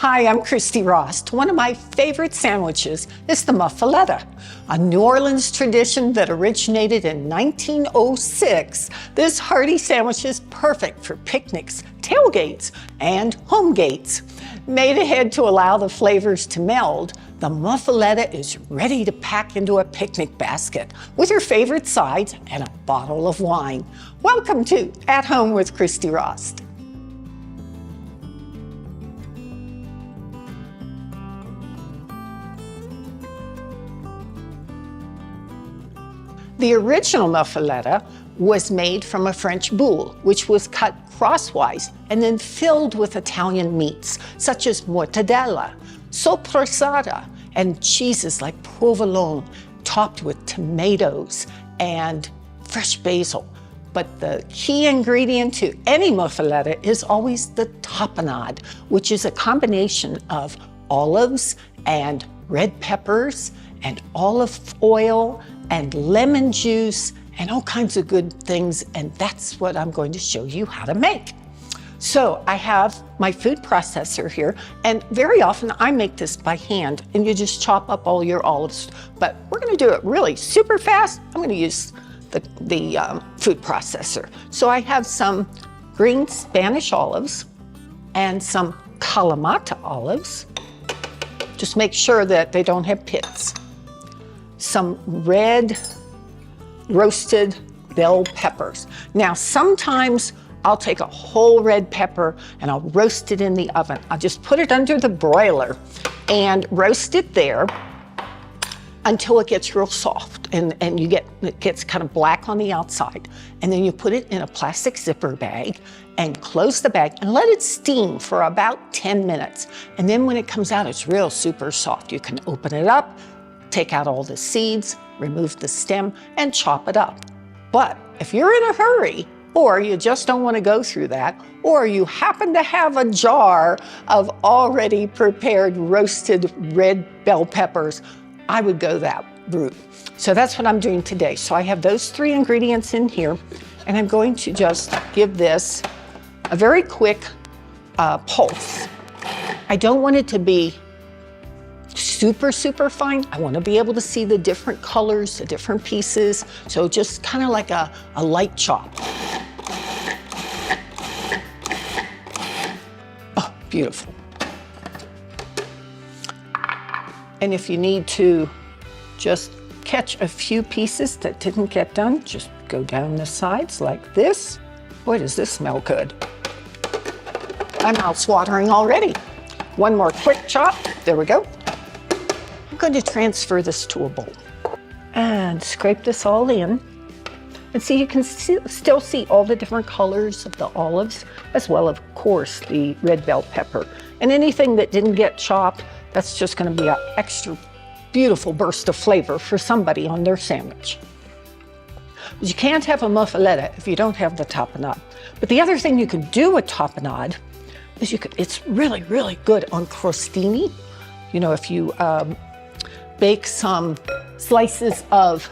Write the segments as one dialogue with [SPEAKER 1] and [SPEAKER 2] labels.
[SPEAKER 1] Hi, I'm Christy Rost. One of my favorite sandwiches is the muffaletta, a New Orleans tradition that originated in 1906. This hearty sandwich is perfect for picnics, tailgates, and home gates. Made ahead to allow the flavors to meld, the muffaletta is ready to pack into a picnic basket with your favorite sides and a bottle of wine. Welcome to At Home with Christy Rost. The original muffaletta was made from a French boule, which was cut crosswise and then filled with Italian meats, such as mortadella, soppressata, and cheeses like provolone, topped with tomatoes and fresh basil. But the key ingredient to any muffaletta is always the tapenade, which is a combination of olives and red peppers and olive oil and lemon juice and all kinds of good things, and that's what I'm going to show you how to make. So I have my food processor here, and very often I make this by hand, and you just chop up all your olives, but we're gonna do it really super fast. I'm gonna use the food processor. So I have some green Spanish olives and some Kalamata olives. Just make sure that they don't have pits. Some red roasted bell peppers. Now, sometimes I'll take a whole red pepper and I'll roast it in the oven. I'll just put it under the broiler and roast it there until it gets real soft and it gets kind of black on the outside. And then you put it in a plastic zipper bag and close the bag and let it steam for about 10 minutes. And then when it comes out, it's real super soft. You can open it up, take out all the seeds, remove the stem, and chop it up. But if you're in a hurry, or you just don't want to go through that, or you happen to have a jar of already prepared roasted red bell peppers, I would go that route. So that's what I'm doing today. So I have those three ingredients in here, and I'm going to just give this a very quick pulse. I don't want it to be super fine. I want to be able to see the different colors, the different pieces. So just kind of like a light chop. Oh, beautiful. And if you need to just catch a few pieces that didn't get done, just go down the sides like this. Boy, does this smell good. My mouth's watering already. One more quick chop. There we go. I'm going to transfer this to a bowl and scrape this all in. And see, you can still see all the different colors of the olives, as well, of course, the red bell pepper. And anything that didn't get chopped, that's just going to be an extra beautiful burst of flavor for somebody on their sandwich. But you can't have a muffaletta if you don't have the tapenade. But the other thing you could do with tapenade is it's really good on crostini. You know, if you bake some slices of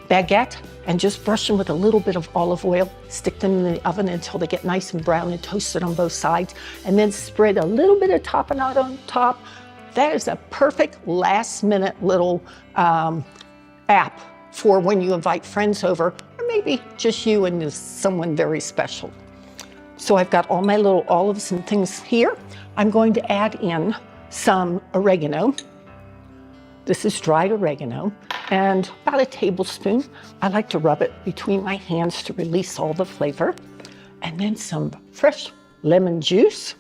[SPEAKER 1] baguette and just brush them with a little bit of olive oil, stick them in the oven until they get nice and brown and toasted on both sides, and then spread a little bit of tapenade on top. That is a perfect last-minute little app for when you invite friends over, or maybe just you and someone very special. So I've got all my little olives and things here. I'm going to add in some oregano. This is dried oregano, and about a tablespoon. I like to rub it between my hands to release all the flavor. And then some fresh lemon juice.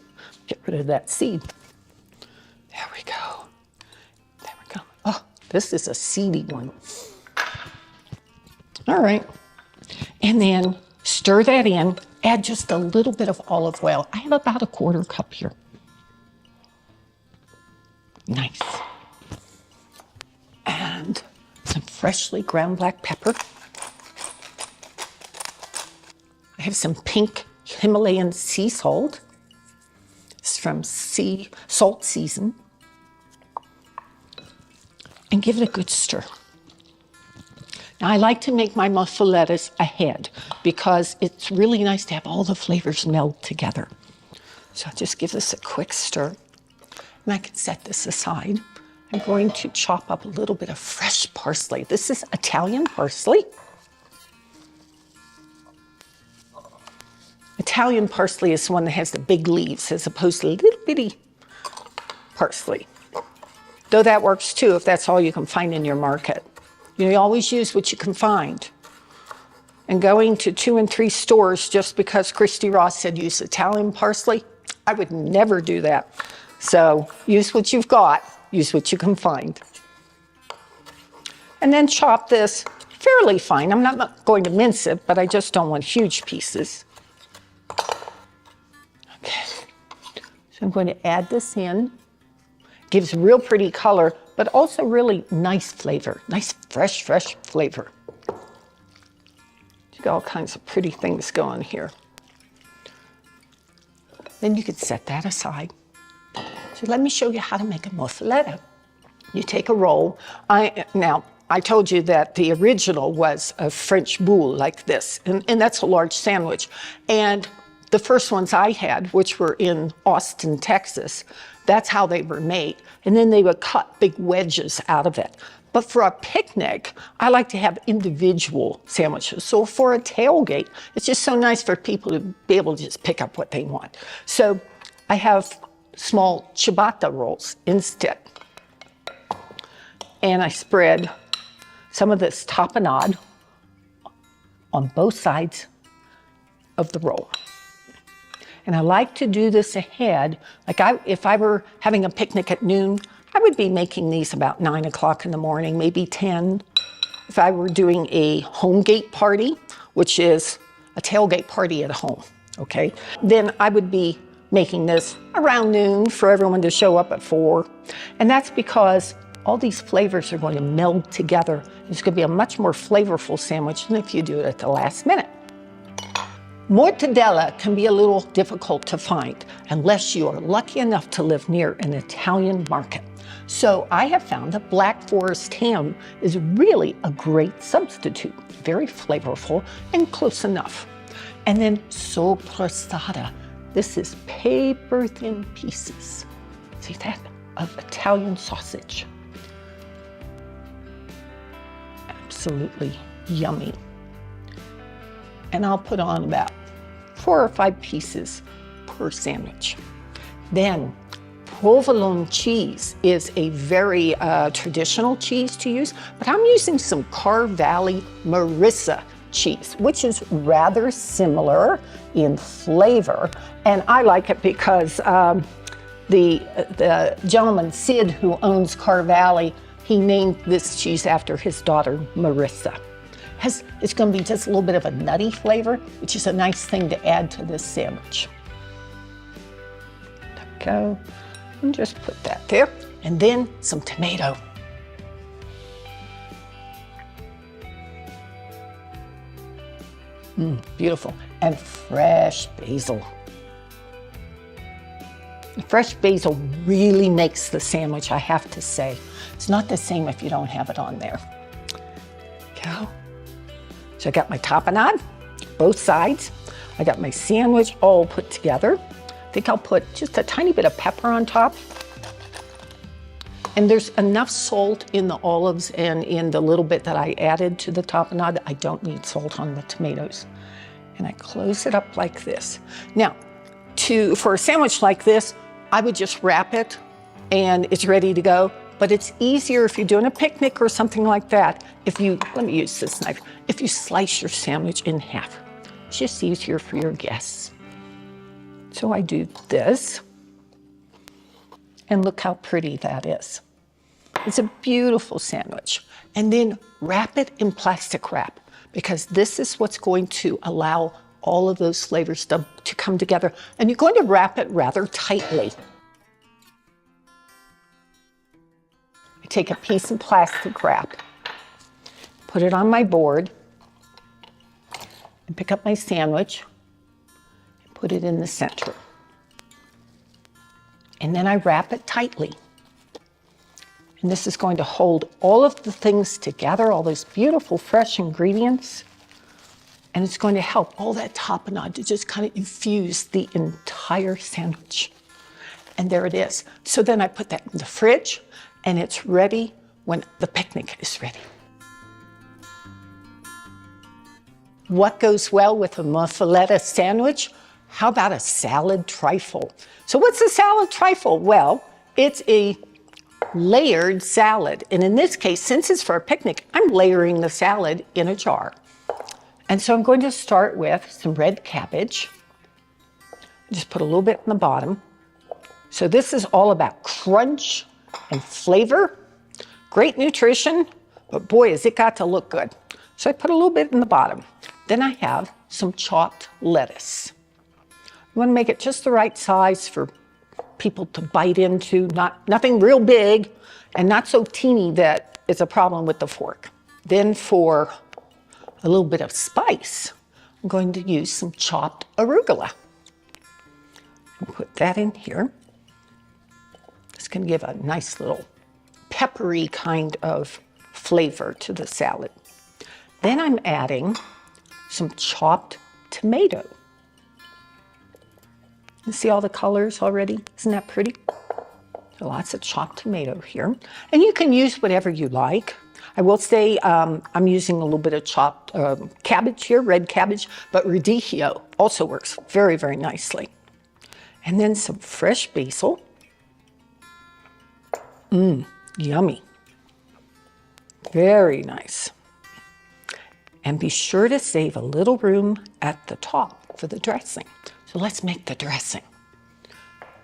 [SPEAKER 1] Get rid of that seed. There we go. There we go. Oh, this is a seedy one. All right. And then stir that in. Add just a little bit of olive oil. I have about a 1/4 cup here. Nice. And some freshly ground black pepper. I have some pink Himalayan sea salt. It's from Sea Salt Season. And give it a good stir. Now, I like to make my muffalettas ahead because it's really nice to have all the flavors meld together. So I'll just give this a quick stir. And I can set this aside. I'm going to chop up a little bit of fresh parsley. This is Italian parsley. Italian parsley is the one that has the big leaves as opposed to little bitty parsley. Though that works too if that's all you can find in your market. You always use what you can find. And going to 2 and 3 stores just because Christy Rost said use Italian parsley, I would never do that. So use what you've got, use what you can find. And then chop this fairly fine. I'm not going to mince it, but I just don't want huge pieces. Okay, so I'm going to add this in. Gives real pretty color, but also really nice flavor, nice fresh flavor. You got all kinds of pretty things going here. Then you could set that aside. So let me show you how to make a Mosetta. You take a roll. Now, I told you that the original was a French boule like this, and that's a large sandwich. And the first ones I had, which were in Austin, Texas, that's how they were made. And then they would cut big wedges out of it. But for a picnic, I like to have individual sandwiches. So for a tailgate, it's just so nice for people to be able to just pick up what they want. So I have small ciabatta rolls instead. And I spread some of this tapenade on both sides of the roll. And I like to do this ahead. Like if I were having a picnic at noon, I would be making these about 9 o'clock in the morning, maybe 10. If I were doing a home gate party, which is a tailgate party at home, okay? Then I would be making this around noon for everyone to show up at 4. And that's because all these flavors are going to meld together. It's going to be a much more flavorful sandwich than if you do it at the last minute. Mortadella can be a little difficult to find unless you are lucky enough to live near an Italian market. So I have found that Black Forest ham is really a great substitute, very flavorful and close enough. And then soppressata. This is paper-thin pieces, see that, of Italian sausage. Absolutely yummy. And I'll put on about 4 or 5 pieces per sandwich. Then provolone cheese is a very traditional cheese to use, but I'm using some Car Valley Marissa cheese, which is rather similar in flavor. And I like it because the gentleman, Sid, who owns Car Valley, he named this cheese after his daughter, Marissa. It's going to be just a little bit of a nutty flavor, which is a nice thing to add to this sandwich. There we go. And just put that there. And then some tomato. Beautiful. And fresh basil. Fresh basil really makes the sandwich, I have to say. It's not the same if you don't have it on there. Go. So I got my tapenade, both sides. I got my sandwich all put together. I think I'll put just a tiny bit of pepper on top. And there's enough salt in the olives and in the little bit that I added to the tapenade. I don't need salt on the tomatoes. And I close it up like this. Now, for a sandwich like this, I would just wrap it and it's ready to go. But it's easier if you're doing a picnic or something like that. Let me use this knife. If you slice your sandwich in half, it's just easier for your guests. So I do this, and look how pretty that is. It's a beautiful sandwich. And then wrap it in plastic wrap, because this is what's going to allow all of those flavors to come together. And you're going to wrap it rather tightly. Take a piece of plastic wrap, put it on my board, and pick up my sandwich and put it in the center. And then I wrap it tightly. And this is going to hold all of the things together, all those beautiful fresh ingredients. And it's going to help all that tapenade to just kind of infuse the entire sandwich. And there it is. So then I put that in the fridge, and it's ready when the picnic is ready. What goes well with a Mosetta sandwich? How about a salad trifle? So what's a salad trifle? Well, it's a layered salad. And in this case, since it's for a picnic, I'm layering the salad in a jar. And so I'm going to start with some red cabbage. Just put a little bit in the bottom. So this is all about crunch and flavor, great nutrition, but boy, has it got to look good. So I put a little bit in the bottom. Then I have some chopped lettuce. You want to make it just the right size for people to bite into, nothing real big and not so teeny that it's a problem with the fork. Then for a little bit of spice, I'm going to use some chopped arugula. Put that in here. It's going to give a nice little peppery kind of flavor to the salad. Then I'm adding some chopped tomato. You see all the colors already? Isn't that pretty? So lots of chopped tomato here. And you can use whatever you like. I will say I'm using a little bit of chopped cabbage here, red cabbage, but radicchio also works very, very nicely. And then some fresh basil. Yummy. Very nice. And be sure to save a little room at the top for the dressing. So let's make the dressing.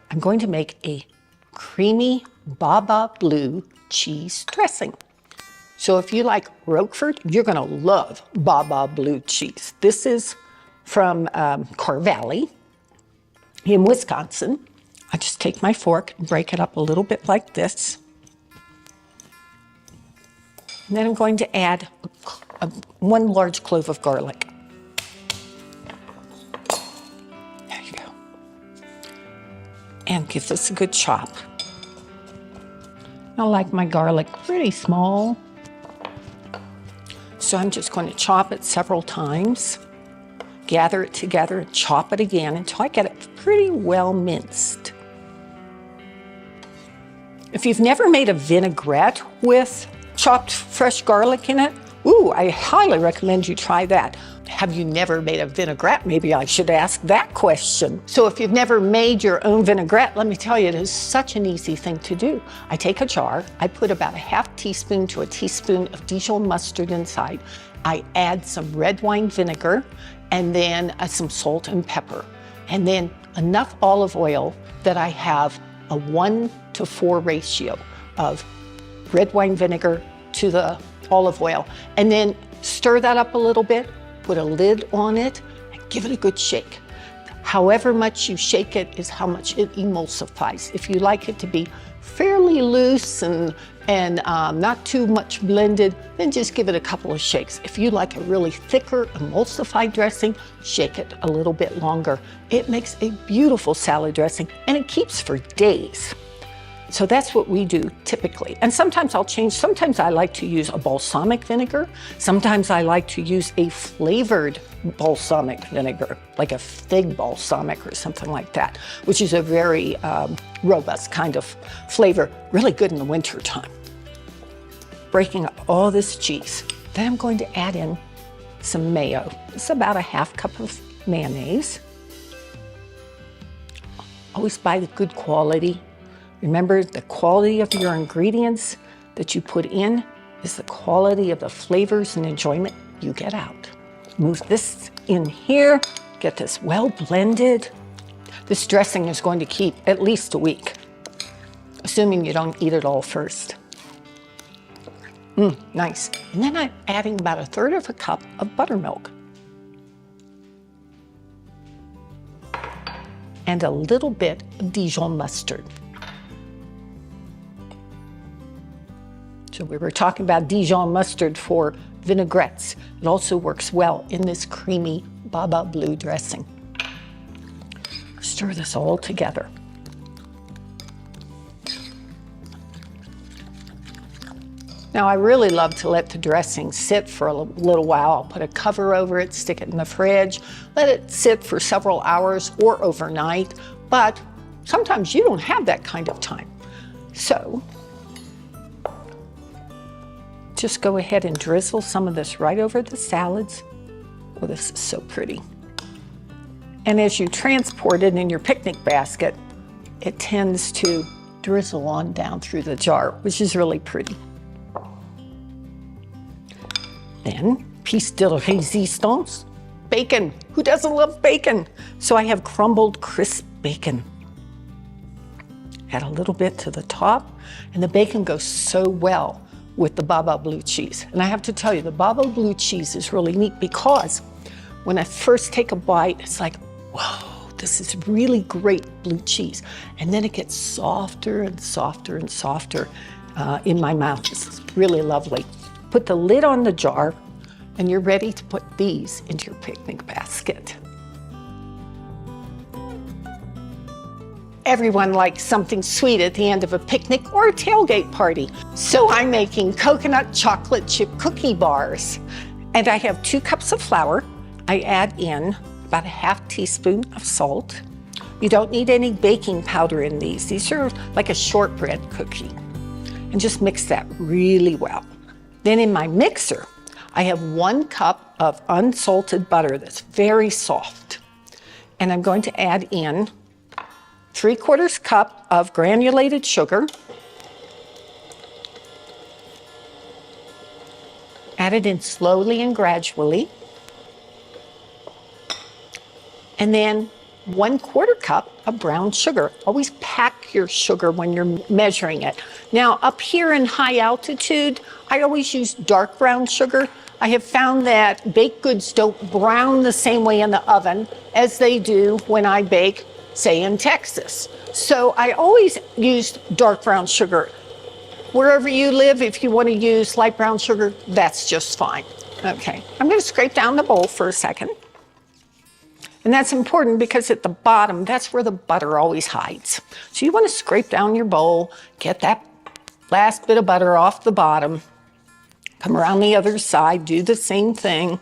[SPEAKER 1] I'm going to make a creamy Baba Blue cheese dressing. So if you like Roquefort, you're going to love Baba Blue cheese. This is from Car Valley in Wisconsin. I just take my fork and break it up a little bit like this. And then I'm going to add one large clove of garlic. There you go. And give this a good chop. I like my garlic pretty small. So I'm just going to chop it several times, gather it together, and chop it again until I get it pretty well minced. If you've never made a vinaigrette with chopped fresh garlic in it, I highly recommend you try that. Have you never made a vinaigrette? Maybe I should ask that question. So if you've never made your own vinaigrette, let me tell you, it is such an easy thing to do. I take a jar, I put about a half teaspoon to a teaspoon of Dijon mustard inside. I add some red wine vinegar and then some salt and pepper. And then enough olive oil that I have a 1-to-4 ratio of red wine vinegar to the olive oil. And then stir that up a little bit, put a lid on it, and give it a good shake. However much you shake it is how much it emulsifies. If you like it to be fairly loose and not too much blended, then just give it a couple of shakes. If you like a really thicker emulsified dressing, shake it a little bit longer. It makes a beautiful salad dressing and it keeps for days. So that's what we do typically. And sometimes I'll change. Sometimes I like to use a balsamic vinegar. Sometimes I like to use a flavored balsamic vinegar, like a fig balsamic or something like that, which is a very robust kind of flavor, really good in the winter time. Breaking up all this cheese. Then I'm going to add in some mayo. It's about a half cup of mayonnaise. Always buy the good quality. Remember, the quality of your ingredients that you put in is the quality of the flavors and enjoyment you get out. Move this in here, get this well blended. This dressing is going to keep at least a week, assuming you don't eat it all first. Nice. And then I'm adding about 1/3 of a cup of buttermilk. And a little bit of Dijon mustard. So we were talking about Dijon mustard for vinaigrettes. It also works well in this creamy Baba Blue dressing. Stir this all together. Now I really love to let the dressing sit for a little while. I'll put a cover over it, stick it in the fridge, let it sit for several hours or overnight. But sometimes you don't have that kind of time. So just go ahead and drizzle some of this right over the salads. Oh, this is so pretty. And as you transport it in your picnic basket, it tends to drizzle on down through the jar, which is really pretty. Then, piece de résistance, bacon. Who doesn't love bacon? So I have crumbled crisp bacon. Add a little bit to the top, and the bacon goes so well with the Baba blue cheese. And I have to tell you, the Baba blue cheese is really neat because when I first take a bite, it's like, whoa, this is really great blue cheese. And then it gets softer and softer and softer in my mouth. It's really lovely. Put the lid on the jar, and you're ready to put these into your picnic basket. Everyone likes something sweet at the end of a picnic or a tailgate party. So I'm making coconut chocolate chip cookie bars. And I have 2 cups of flour. I add in about a half teaspoon of salt. You don't need any baking powder in these. These are like a shortbread cookie. And just mix that really well. Then in my mixer, I have 1 cup of unsalted butter that's very soft. And I'm going to add in 3/4 cup of granulated sugar. Add it in slowly and gradually. And then 1/4 cup of brown sugar. Always pack your sugar when you're measuring it. Now, up here in high altitude, I always use dark brown sugar. I have found that baked goods don't brown the same way in the oven as they do when I bake, say, in Texas. So I always use dark brown sugar. Wherever you live, if you want to use light brown sugar, that's just fine. Okay, I'm going to scrape down the bowl for a second. And that's important because at the bottom, that's where the butter always hides. So you want to scrape down your bowl, get that last bit of butter off the bottom, come around the other side, do the same thing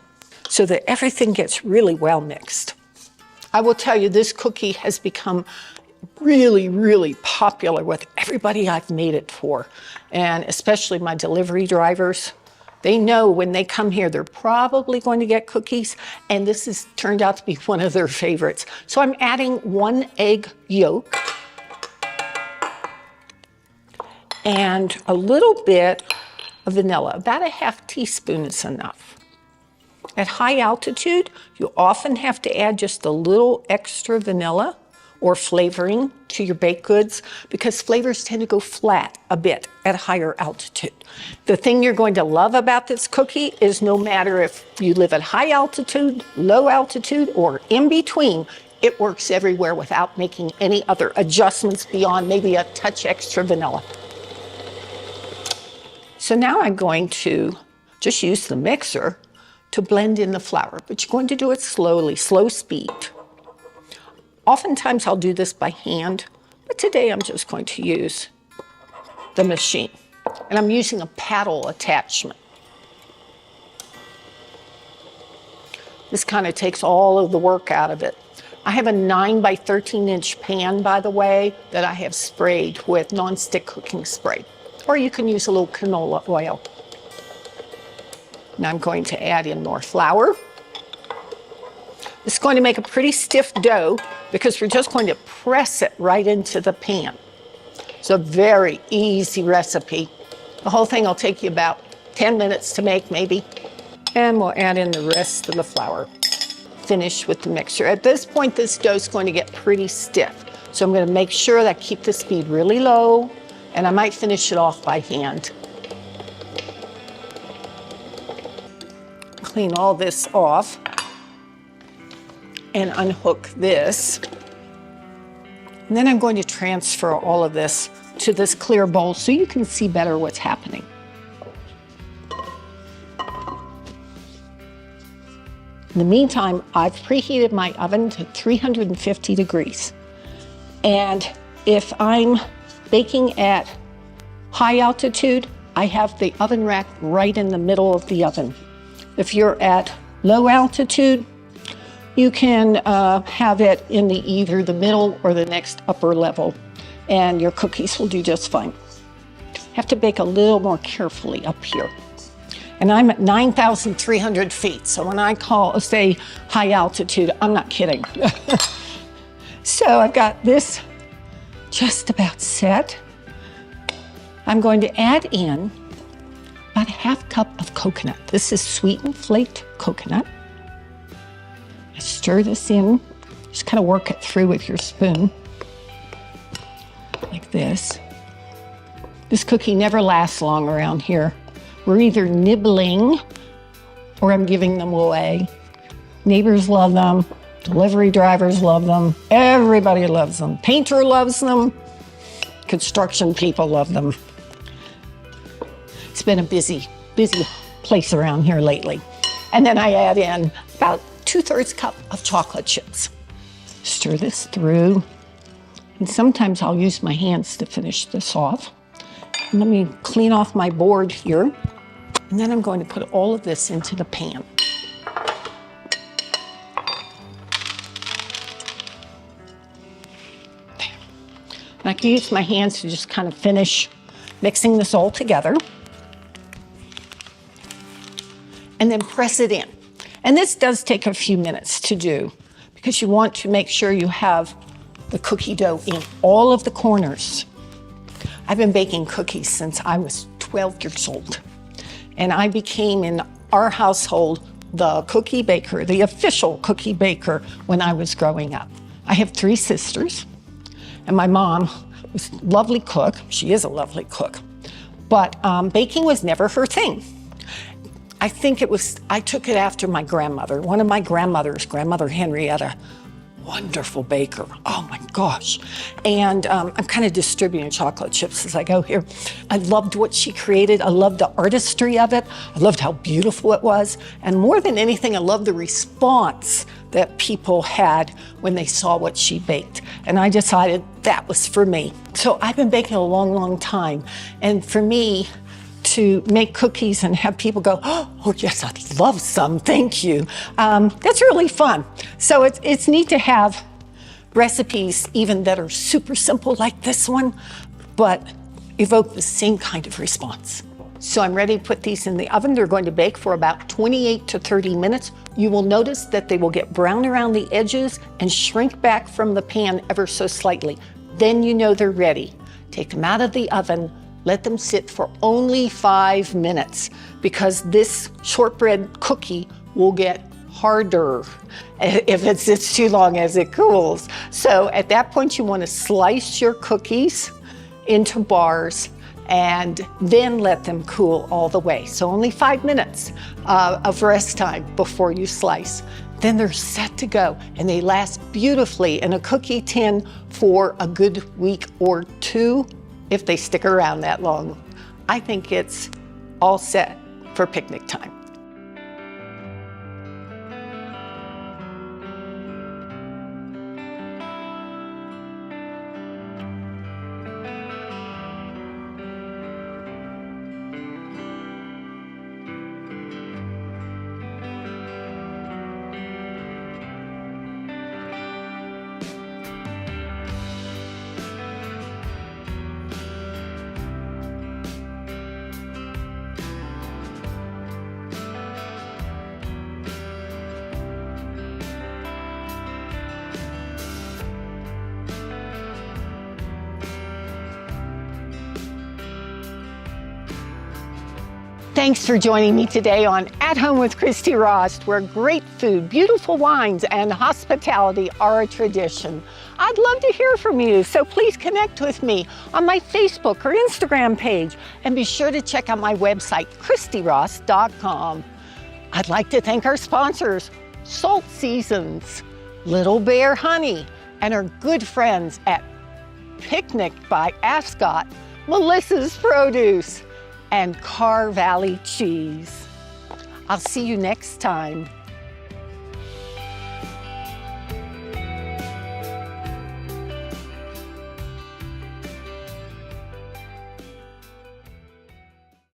[SPEAKER 1] so that everything gets really well mixed. I will tell you, this cookie has become really, really popular with everybody I've made it for, and especially my delivery drivers. They know when they come here, they're probably going to get cookies, and this has turned out to be one of their favorites. So I'm adding 1 egg yolk and a little bit of vanilla. About a half teaspoon is enough. At high altitude, you often have to add just a little extra vanilla or flavoring to your baked goods because flavors tend to go flat a bit at higher altitude. The thing you're going to love about this cookie is no matter if you live at high altitude, low altitude, or in between, it works everywhere without making any other adjustments beyond maybe a touch extra vanilla. So now I'm going to just use the mixer to blend in the flour, but you're going to do it slowly, slow speed. Oftentimes I'll do this by hand, but today I'm just going to use the machine. And I'm using a paddle attachment. This kind of takes all of the work out of it. I have a 9 by 13 inch pan, by the way, that I have sprayed with nonstick cooking spray. Or you can use a little canola oil. Now I'm going to add in more flour. It's going to make a pretty stiff dough because we're just going to press it right into the pan. It's a very easy recipe. The whole thing will take you about 10 minutes to make, maybe. And we'll add in the rest of the flour. Finish with the mixture. At this point, this dough is going to get pretty stiff. So I'm going to make sure that I keep the speed really low, and I might finish it off by hand. Clean all this off and unhook this. And then I'm going to transfer all of this to this clear bowl so you can see better what's happening. In the meantime, I've preheated my oven to 350 degrees. And if I'm baking at high altitude, I have the oven rack right in the middle of the oven. If you're at low altitude, You can have it in either the middle or the next upper level, and your cookies will do just fine. Have to bake a little more carefully up here. And I'm at 9,300 feet, so when I say high altitude, I'm not kidding. So I've got this just about set. I'm going to add in about a half cup of coconut. This is sweetened flaked coconut. I stir this in, just kind of work it through with your spoon, like this. This cookie never lasts long around here. We're either nibbling or I'm giving them away. Neighbors love them, delivery drivers love them, everybody loves them. Painter loves them, construction people love them. It's been a busy place around here lately. And then I add in about 2/3 cup of chocolate chips. Stir this through. And sometimes I'll use my hands to finish this off. And let me clean off my board here. And then I'm going to put all of this into the pan. There. And I can use my hands to just kind of finish mixing this all together. And then press it in. And this does take a few minutes to do because you want to make sure you have the cookie dough in all of the corners. I've been baking cookies since I was 12 years old. And I became, in our household, the cookie baker, the official cookie baker when I was growing up. I have 3 sisters, and my mom was a lovely cook. She is a lovely cook. But baking was never her thing. I took it after my grandmother. One of my grandmothers, Grandmother Henrietta, wonderful baker. Oh my gosh. And I'm kind of distributing chocolate chips as I go here. I loved what she created. I loved the artistry of it. I loved how beautiful it was. And more than anything, I loved the response that people had when they saw what she baked. And I decided that was for me. So I've been baking a long, long time. And for me, to make cookies and have people go, oh yes, I'd love some, thank you. That's really fun. So it's neat to have recipes even that are super simple like this one, but evoke the same kind of response. So I'm ready to put these in the oven. They're going to bake for about 28 to 30 minutes. You will notice that they will get brown around the edges and shrink back from the pan ever so slightly. Then you know they're ready. Take them out of the oven. Let them sit for only 5 minutes because this shortbread cookie will get harder if it sits too long as it cools. So at that point, you want to slice your cookies into bars and then let them cool all the way. So only 5 minutes of rest time before you slice. Then they're set to go, and they last beautifully in a cookie tin for a good week or 2. If they stick around that long. I think it's all set for picnic time. Thanks for joining me today on At Home with Christy Rost, where great food, beautiful wines, and hospitality are a tradition. I'd love to hear from you, so please connect with me on my Facebook or Instagram page, and be sure to check out my website, ChristyRost.com. I'd like to thank our sponsors, Salt Seasons, Little Bear Honey, and our good friends at Picnic by Ascot, Melissa's Produce, and Car Valley Cheese. I'll see you next time.